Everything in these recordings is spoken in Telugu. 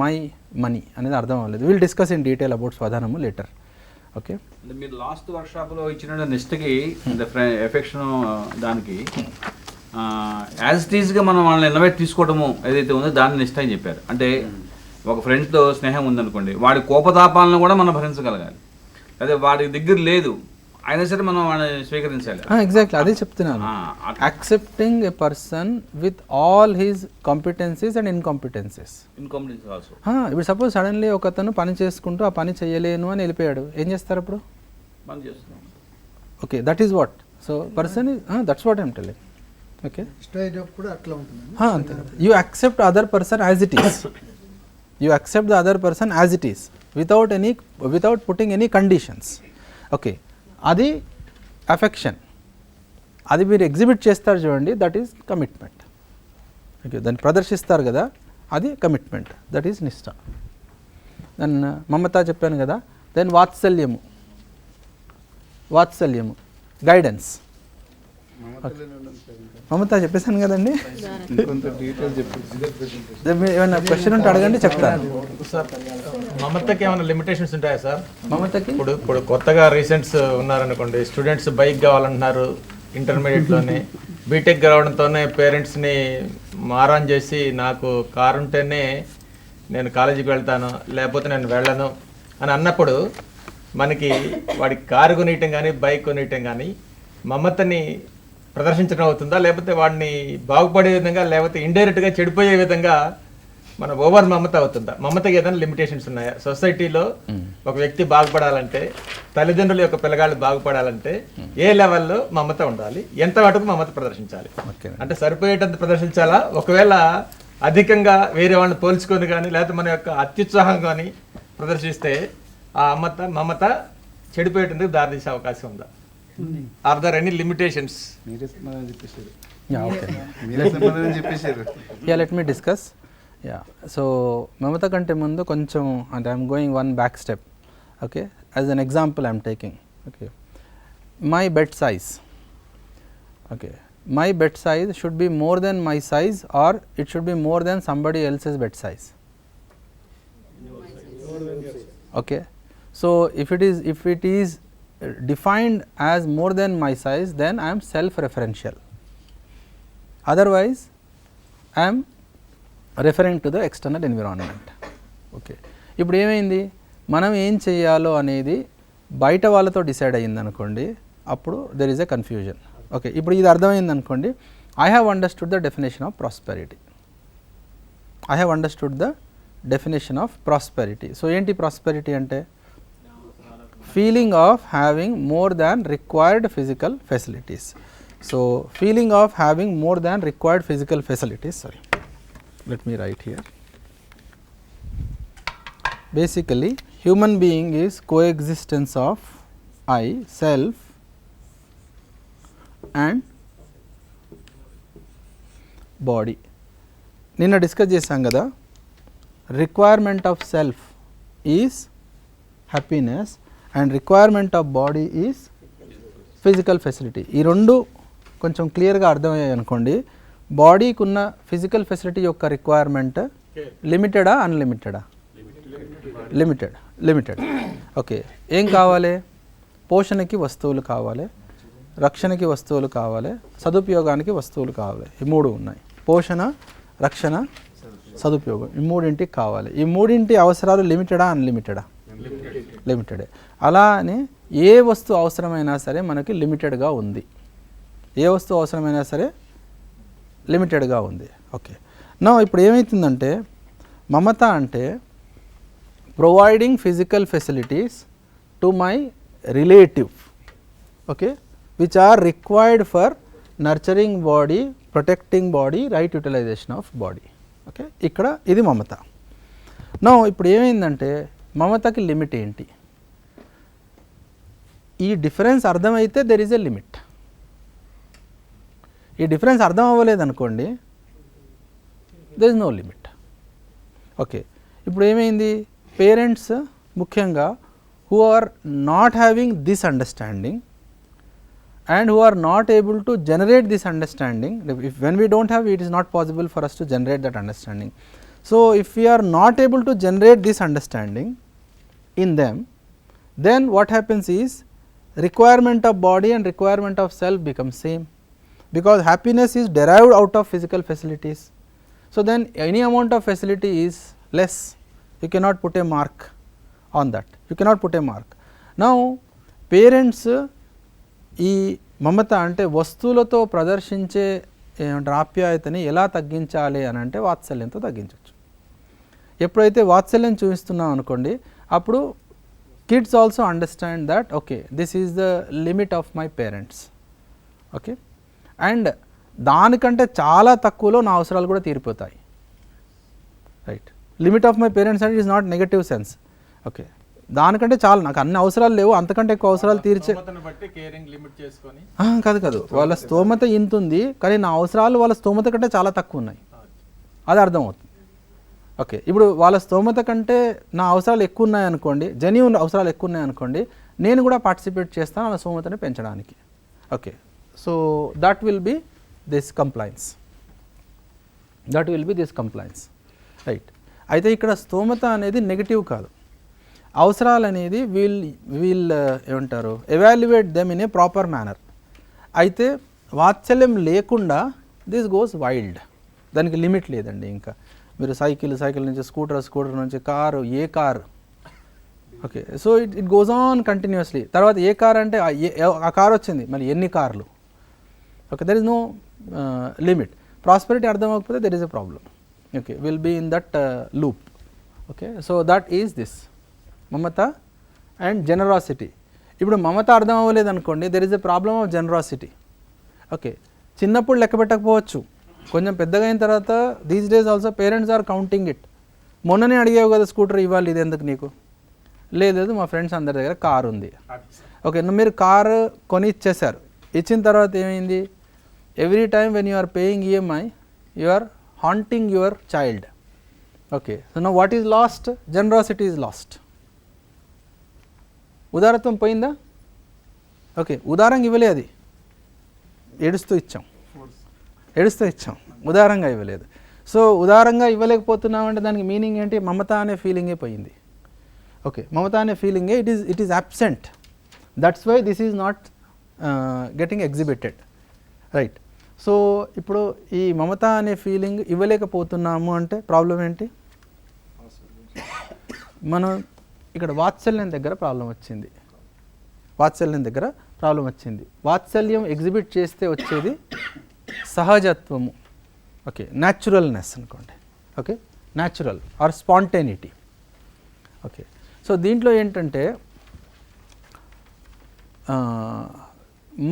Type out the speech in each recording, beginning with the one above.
మై మనీ అనేది అర్థం అవ్వలేదు. Will discuss in detail about స్వధానము లేటర్. ఓకే, అంటే మీరు లాస్ట్ వర్క్షాప్లో ఇచ్చిన నిష్ఠకి ఎఫెక్షన్ దానికి యాజ్ ఇట్ ఈజ్గా మనం వాళ్ళని ఇన్వైట్ తీసుకోవడము ఏదైతే ఉందో దాన్ని నిష్ఠ అని చెప్పారు. అంటే ఒక ఫ్రెండ్తో స్నేహం ఉందనుకోండి, వాడి కోపతాపాలను కూడా మనం భరించగలగాలి. అదే వాడి దగ్గర లేదు అయినా సరే మనం వాడిని స్వీకరించాలి. ఎగ్జాక్ట్లీ అదే చెప్తున్నాను. Accepting a person with all his competencies and incompetencies also. ఇప్పుడు సపోజ్ సడన్లీ ఒక అతను పని చేసుకుంటూ ఆ పని చేయలేను అని వెళ్ళిపోయాడు, ఏం చేస్తారు అప్పుడు? పని చేస్తున్నాం. Okay, that is what. So person that's what I'm telling. Okay, కూడా అట్లా ఉంటుంది. అంతే. You accept other person as it is. You accept the other person as it is without putting any conditions. Okay, అది అఫెక్షన్. అది మీరు ఎగ్జిబిట్ చేస్తారు చూడండి, దట్ ఈస్ కమిట్మెంట్. ఓకే, దాన్ని ప్రదర్శిస్తారు కదా, అది కమిట్మెంట్, దట్ ఈస్ నిష్ఠ. దెన్ మమత చెప్పాను కదా. Then వాత్సల్యము guidance. మమత చెప్పేసాను కదండి. ఏమైనా క్వశ్చన్ ఉంటే అడగండి, చెప్తాను. మమతకి ఏమైనా లిమిటేషన్స్ ఉంటాయా సార్? మమతకి ఇప్పుడు కొత్తగా రీసెంట్స్ ఉన్నారనుకోండి, స్టూడెంట్స్ బైక్ కావాలంటున్నారు ఇంటర్మీడియట్లోనే, బీటెక్ రావడంతోనే పేరెంట్స్ని మారాన్ చేసి నాకు కారు ఉంటేనే నేను కాలేజీకి వెళ్తాను లేకపోతే నేను వెళ్ళను అని అన్నప్పుడు మనకి వాడికి కారు కొనియటం కానీ బైక్ కొనియటం కానీ మమతని ప్రదర్శించడం అవుతుందా, లేకపోతే వాడిని బాగుపడే విధంగా లేకపోతే ఇండైరెక్ట్గా చెడిపోయే విధంగా మన ఓవర్ మమత అవుతుందా? మమతకి ఏదైనా లిమిటేషన్స్ ఉన్నాయా? సొసైటీలో ఒక వ్యక్తి బాగుపడాలంటే, తల్లిదండ్రుల యొక్క పిల్లగాళ్ళు బాగుపడాలంటే ఏ లెవెల్లో మమత ఉండాలి, ఎంత మటుకు మమత ప్రదర్శించాలి? అంటే సరిపోయేటంత ప్రదర్శించాలా? ఒకవేళ అధికంగా వేరే వాళ్ళని పోల్చుకొని కానీ లేకపోతే మన యొక్క అత్యుత్సాహం కానీ ప్రదర్శిస్తే ఆ మమత చెడిపోయేటందుకు దారితీసే అవకాశం ఉందా? Or there any limitations? Let me discuss. So మమత కంటే ముందు కొంచెం అంటే I'm going one back step. Okay, as an example I'm taking. Okay, my bed size. Okay, my bed size should be more than my size or it should be more than somebody else's bed size. Okay, so if it is defined as more than my size, then I am self referential, otherwise I am referring to the external environment. Okay, ఇప్పుడు ఏమైంది, మనం ఏం చేయాలో అనేది బయట వాళ్ళతో డిసైడ్ అయ్యింది అనుకోండి, అప్పుడు there is a confusion. Okay, ఇప్పుడు ఇది అర్థమైంది అనుకోండి. I have understood the definition of prosperity. So ఏంటి ప్రాస్పెరిటీ అంటే? Feeling of having more than required physical facilities. So feeling of having more than required physical facilities, sorry, let me right here. Basically human being is coexistence of I, self and body. నిన్న డిస్కస్ చేసాం కదా, requirement of self is happiness and requirement of body is physical facility. ఈ రెండు కొంచెం క్లియర్గా అర్థమయ్యాయి అనుకోండి. బాడీకి ఉన్న ఫిజికల్ ఫెసిలిటీ యొక్క రిక్వైర్మెంట్ లిమిటెడా అన్లిమిటెడా? లిమిటెడ్. ఓకే, ఏం కావాలి? పోషణకి వస్తువులు కావాలి, రక్షణకి వస్తువులు కావాలి, సదుపయోగానికి వస్తువులు కావాలి. ఈ మూడు ఉన్నాయి: పోషణ, రక్షణ, సదుపయోగం. ఈ మూడింటికి కావాలి. ఈ మూడింటి అవసరాలు లిమిటెడా అన్లిమిటెడా? లిమిటెడే. అలా అని ఏ వస్తువు అవసరమైనా సరే మనకి లిమిటెడ్గా ఉంది. లిమిటెడ్గా ఉంది. ఓకే, నా ఇప్పుడు ఏమవుతుందంటే, మమత అంటే providing physical facilities to my relative, okay, which are required for nurturing body, protecting body, right utilization of body. Okay, ఇక్కడ ఇది మమత. నో ఇప్పుడు ఏమైందంటే, మమతకి లిమిట్ ఏంటి? ఈ డిఫరెన్స్ అర్థమైతే దెర్ ఈజ్ ఎ లిమిట్. ఈ డిఫరెన్స్ అర్థం అవ్వలేదు అనుకోండి, there is no limit. Okay, ఇప్పుడు ఏమైంది, పేరెంట్స్ ముఖ్యంగా who are not having this understanding and who are not able to generate this understanding, when we don't have, it is not possible for us to generate that understanding. So, if we are not able to generate this understanding in them, then what happens is requirement of body and requirement of self becomes same, because happiness is derived out of physical facilities. So, then any amount of facility is less, you cannot put a mark on that, you cannot put a mark. Now, parents ఈ మమత అంటే వస్తువులతో ప్రదర్శించే ఆప్యాయతని ఎలా తగ్గించాలి అని అంటే వాత్సల్యంతో తగ్గించవచ్చు. ఎప్పుడైతే వాత్సల్యం చూపిస్తున్నాం అనుకోండి, అప్పుడు kids also understand that okay this is the limit of my parents, okay, and దానికంటే చాలా తక్కువలో నా అవసరాలు కూడా తీరిపోతాయి, right. Limit of my parents అంటే it is not negative sense, okay, దానికంటే చాలా నాకు అన్ని అవసరాలు లేవు, అంతకంటే ఎక్కువ అవసరాలు తీర్చే కాదు కాదు వాళ్ళ స్తోమత ఇంత ఉంది కానీ నా అవసరాలు వాళ్ళ స్తోమత కంటే చాలా తక్కువ ఉన్నాయి, అది అర్థమవుతుంది. ఓకే, ఇప్పుడు వాళ్ళ స్తోమత కంటే నా అవసరాలు ఎక్కువ ఉన్నాయి అనుకోండి, జెన్యూన్ అవసరాలు ఎక్కువ ఉన్నాయి అనుకోండి, నేను కూడా పార్టిసిపేట్ చేస్తాను వాళ్ళ స్తోమతని పెంచడానికి. Okay, so that will be this compliance, right. అయితే ఇక్కడ స్తోమత అనేది నెగిటివ్ కాదు, అవసరాలు అనేది వీల్ ఏమంటారు evaluate them in a proper manner. అయితే వాత్సల్యం లేకుండా దిస్ గోస్ వైల్డ్, దానికి లిమిట్ లేదండి. ఇంకా మీరు సైకిల్ నుంచి స్కూటర్ నుంచి car, A car, okay, so it goes on continuously. తర్వాత ఏ కార్ అంటే ఆ కార్ వచ్చింది, మరి ఎన్ని కార్లు, okay, there is no limit. Prosperity అర్థం అవ్వకపోతే there is a problem, okay, will be in that loop, okay. So that is this మమత అండ్ జనరాసిటీ. ఇప్పుడు మమత అర్థం అవ్వలేదు అనుకోండి, there is a problem of generosity, okay. చిన్నప్పుడు లెక్క పెట్టకపోవచ్చు, కొంచెం పెద్దగా అయిన తర్వాత these days also parents are counting it. మొన్ననే అడిగావు కదా స్కూటర్ ఇవ్వాలి, ఇది ఎందుకు నీకు, లేదు మా ఫ్రెండ్స్ అందరి దగ్గర కారు ఉంది, ఓకే, మీరు కారు కొని ఇచ్చేశారు. ఇచ్చిన తర్వాత ఏమైంది, every time when you are paying EMI you are haunting your child, okay. So now what is lost, generosity is lost. ఉదారత్వం పోయిందా, ఓకే, ఉదారంగా ఇవ్వలే, అది ఏడుస్తూ ఇచ్చాం, ఉదారంగా ఇవ్వలేదు. సో ఉదారంగా ఇవ్వలేకపోతున్నామంటే దానికి మీనింగ్ ఏంటి, మమత అనే ఫీలింగే పోయింది, ఓకే, మమత అనే ఫీలింగే it is absent. That's why this is not getting exhibited, right. So ఇప్పుడు ఈ మమత అనే ఫీలింగ్ ఇవ్వలేకపోతున్నాము అంటే ప్రాబ్లం ఏంటి, మనం ఇక్కడ వాత్సల్యం దగ్గర ప్రాబ్లం వచ్చింది. వాత్సల్యం ఎగ్జిబిట్ చేస్తే వచ్చేది సహజత్వము, ఓకే, న్యాచురల్నెస్ అనుకోండి, okay, natural or spontaneity, okay. So దీంట్లో ఏంటంటే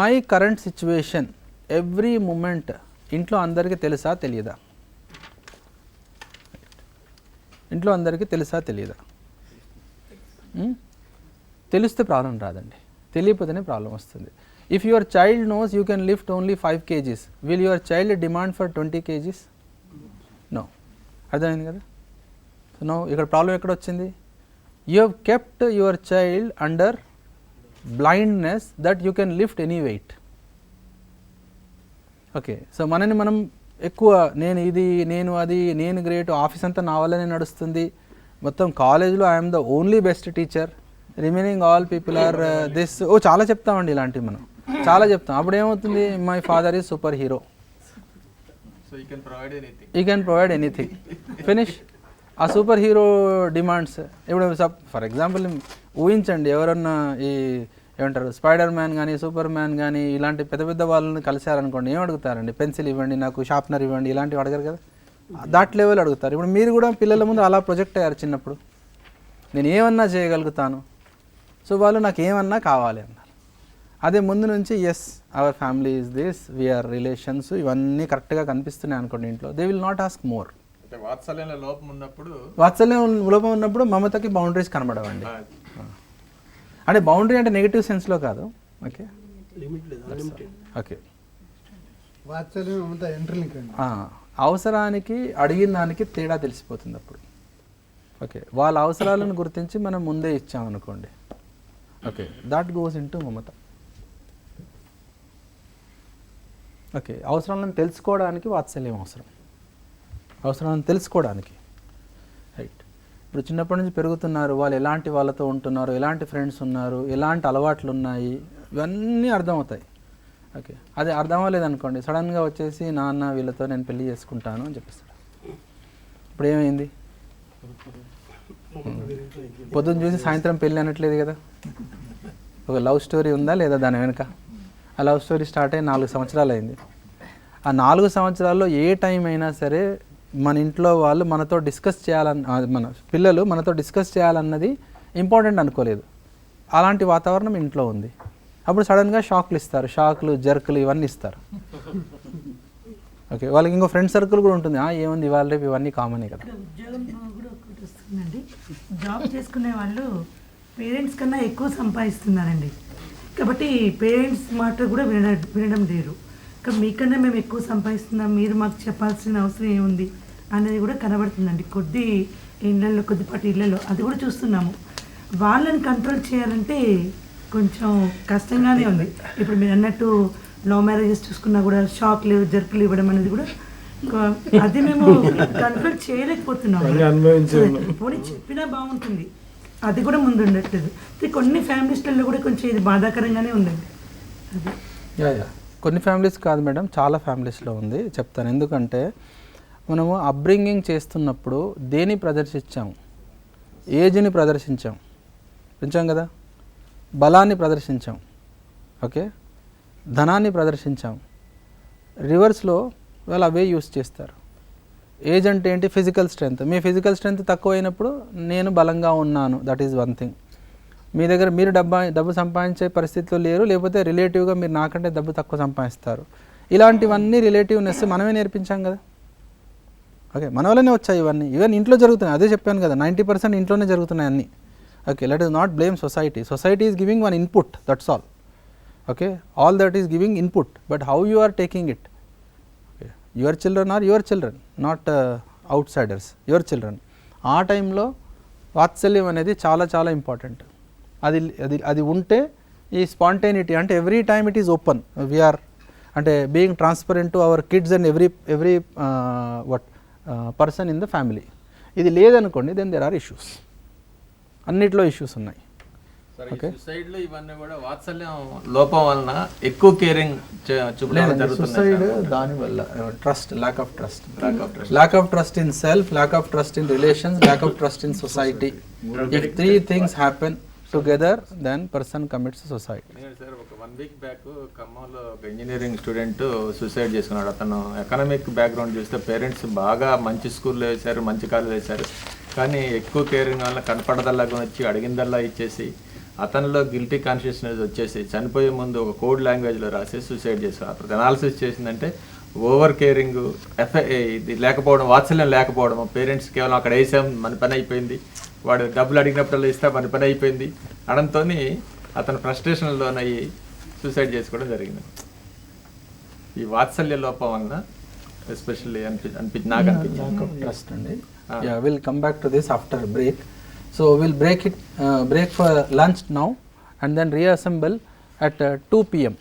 my current situation every moment ఇంట్లో అందరికీ తెలుసా తెలియదా, తెలిస్తే ప్రాబ్లం రాదండి, తెలియకపోతేనే ప్రాబ్లం వస్తుంది. If your child knows you can lift only 5 kgs, will your child demand for 20 kgs? No. అర్థమైంది కదా. సో నో, ఇక్కడ ప్రాబ్లం ఎక్కడ వచ్చింది, you have kept your child under blindness that you can lift any weight, okay. So మనని మనం ఎక్కువ నేను ఇది, నేను అది, నేను గ్రేట్, ఆఫీస్ అంతా నా వల్లనే నడుస్తుంది, మొత్తం కాలేజ్లో I'm the only best teacher, remaining all people are this, చాలా చెప్తామండి ఇలాంటివి, మనం చాలా చెప్తాం. అప్పుడు ఏమవుతుంది, my father is super hero, you can provide anything, finish. ఆ సూపర్ హీరో డిమాండ్స్ ఇప్పుడు ఫర్ ఎగ్జాంపుల్ ఊహించండి, ఎవరన్నా ఈ ఏమంటారు స్పైడర్ మ్యాన్ కానీ సూపర్ మ్యాన్ కానీ ఇలాంటి పెద్ద పెద్ద వాళ్ళని కలిశారనుకోండి, ఏం అడుగుతారండి, పెన్సిల్ ఇవ్వండి, నాకు షార్ప్నర్ ఇవ్వండి, ఇలాంటివి అడగరు కదా, దాట్ లెవెల్ అడుగుతారు. ఇప్పుడు మీరు కూడా పిల్లల ముందు అలా ప్రొజెక్ట్ అయ్యారు చిన్నప్పుడు, నేను ఏమన్నా చేయగలుగుతాను, సో వాళ్ళు నాకు ఏమన్నా కావాలి అన్నారు. అదే ముందు నుంచి as our family is this, we are relations, ఇవన్నీ కరెక్ట్గా కనిపిస్తున్నాయి అనుకోండి ఇంట్లో, they will not ask more. వాత్సల్యం లోపం ఉన్నప్పుడు మమతకి బౌండరీస్ కనబడవండి. అంటే బౌండరీ అంటే నెగిటివ్ సెన్స్లో కాదు, ఓకే, ఓకే. అవసరానికి అడిగిన దానికి తేడా తెలిసిపోతుంది అప్పుడు, ఓకే. వాళ్ళ అవసరాలను గుర్తించి మనం ముందే ఇచ్చామనుకోండి, okay, that goes into మమత, ఓకే. అవసరాలను తెలుసుకోవడానికి వాత్సల్యం అవసరం, అవసరాలను తెలుసుకోవడానికి, ఇప్పుడు చిన్నప్పటి నుంచి పెరుగుతున్నారు, వాళ్ళు ఎలాంటి వాళ్ళతో ఉంటున్నారు, ఎలాంటి ఫ్రెండ్స్ ఉన్నారు, ఎలాంటి అలవాట్లు ఉన్నాయి, ఇవన్నీ అర్థమవుతాయి. ఓకే, అది అర్థం అవ్వలేదు అనుకోండి, సడన్గా వచ్చేసి నాన్న వీళ్ళతో నేను పెళ్లి చేసుకుంటాను అని చెప్పేస్తాడు. ఇప్పుడు ఏమైంది? పొద్దున్న చూసి సాయంత్రం పెళ్ళి అనట్లేదు కదా. ఒక లవ్ స్టోరీ ఉందా లేదా దాని వెనుక? ఆ లవ్ స్టోరీ స్టార్ట్ అయ్యి 4 సంవత్సరాలు అయింది. ఆ 4 సంవత్సరాల్లో ఏ టైం అయినా సరే మన ఇంట్లో వాళ్ళు మనతో డిస్కస్ మన పిల్లలు మనతో డిస్కస్ చేయాలన్నది ఇంపార్టెంట్ అనుకోలేదు. అలాంటి వాతావరణం ఇంట్లో ఉంది. అప్పుడు సడన్గా షాక్లు ఇస్తారు, షాక్లు జర్కులు ఇవన్నీ ఇస్తారు. ఓకే, వాళ్ళకి ఇంకో ఫ్రెండ్ సర్కిల్ కూడా ఉంటుంది. ఏముంది ఇవాళ రేపు ఇవన్నీ కామనే కదా. ఉద్యోగం కూడా ఒకటి వస్తుందండి. జాబ్ చేసుకునే వాళ్ళు పేరెంట్స్ కన్నా ఎక్కువ సంపాదిస్తున్నారండి. కాబట్టి పేరెంట్స్ మాట కూడా వినడం లేరు. కాబట్టి మీకన్నా మేము ఎక్కువ సంపాదిస్తున్నాం, మీరు మాకు చెప్పాల్సిన అవసరం ఏముంది అనేది కూడా కనబడుతుందండి. కొద్దిపాటి ఇళ్లలో అది కూడా చూస్తున్నాము. వాళ్ళని కంట్రోల్ చేయాలంటే కొంచెం కష్టంగానే ఉంది. ఇప్పుడు మీరు అన్నట్టు లవ్ మ్యారేజెస్ చూసుకున్నా కూడా షాక్లు జర్కులు ఇవ్వడం అనేది కూడా అది మేము కంట్రోల్ చేయలేకపోతున్నాము. పోనీ చెప్పినా బాగుంటుంది, అది కూడా ముందు ఉండట్లేదు. కొన్ని ఫ్యామిలీస్లలో కూడా కొంచెం ఇది బాధాకరంగానే ఉందండి. అది కొన్ని ఫ్యామిలీస్ కాదు మేడం, చాలా ఫ్యామిలీస్లో ఉంది. చెప్తాను ఎందుకంటే మనము అప్బ్రింగింగ్ చేస్తున్నప్పుడు దేని ప్రదర్శించాము? ఏజ్ని పెంచాం కదా, బలాన్ని ప్రదర్శించాం, ఓకే, ధనాన్ని ప్రదర్శించాం. రివర్స్లో వాళ్ళు అవే యూస్ చేస్తారు. ఏజ్ అంటే ఏంటి? Physical strength. మీ ఫిజికల్ స్ట్రెంగ్త్ తక్కువ అయినప్పుడు నేను బలంగా ఉన్నాను, దట్ ఈజ్ వన్ థింగ్. మీ దగ్గర మీరు డబ్బు సంపాదించే పరిస్థితిలో లేరు, లేకపోతే రిలేటివ్గా మీరు నాకంటే డబ్బు తక్కువ సంపాదిస్తారు. ఇలాంటివన్నీ రిలేటివ్నెస్ మనమే నేర్పించాం కదా. ఓకే, మన వల్లనే వచ్చాయి ఇవన్నీ. ఈవెన్ ఇంట్లో జరుగుతున్నాయి, అదే చెప్పాను కదా, 90% ఇంట్లోనే జరుగుతున్నాయి అన్నీ. Okay, let us not blame society. Society is giving one input, that's all. Okay, all that is giving input, but how you are taking it. Your children are your children, not outsiders, your children. ఆ టైంలో వాత్సల్యం అనేది చాలా చాలా ఇంపార్టెంట్. అది ఉంటే ఈ స్పాంటేనిటీ అంటే every time it is open, we are అంటే being transparent to our kids and every person in the family. ఇది లేదనుకోండి, దెన్ దేర్ ఆర్ ఇష్యూస్. అన్నిట్లో ఇష్యూస్ ఉన్నాయి. ఓకే, సొసైటీలో ఇవన్నీ కూడా వాత్సల్యం లోపం వలన ఎక్కువ కేరింగ్ చూపడం జరుగుతుంది. సొసైడ్ దానివల్ల trust, lack of trust in self, lack of trust in relations, lack of trust in society. If 3 things happen together, then person commits suicide. Sir, ఒక 1 week బ్యాక్ ఖమ్మంలో ఒక ఇంజనీరింగ్ స్టూడెంట్ సూసైడ్ చేసుకున్నాడు. అతను ఎకనామిక్ బ్యాక్గ్రౌండ్ చూస్తే పేరెంట్స్ బాగా మంచి స్కూల్లో వేశారు, మంచి కాలేజ్ వేశారు, కానీ ఎక్కువ కేరింగ్ వల్ల కనపడదల్లా వచ్చి అడిగిందల్లా ఇచ్చేసి అతనిలో గిల్టీ కాన్షియస్నెస్ వచ్చేసి చనిపోయే ముందు ఒక కోడ్ లాంగ్వేజ్లో రాసి సూసైడ్ చేశారు. అప్పుడు అనాలిసిస్ చేసిందంటే ఓవర్ కేరింగ్ ఇది లేకపోవడం, వాత్సల్యం లేకపోవడం. పేరెంట్స్ కేవలం అక్కడ వేసాం, మన పని అయిపోయింది, వాడు డబ్బులు అడిగినప్పుడల్లా ఇస్తా, మన పని అయిపోయింది అనడంతో అతను ఫ్రస్ట్రేషన్లోనయ్యి సూసైడ్ చేసుకోవడం జరిగింది. ఈ వాత్సల్య లోపం వలన ఎస్పెషల్లీ నాకు అనిపించింది. ట్రస్ట్ అండి. Will come back to this after break. So we'll break for lunch now and then reassemble at 2 p.m.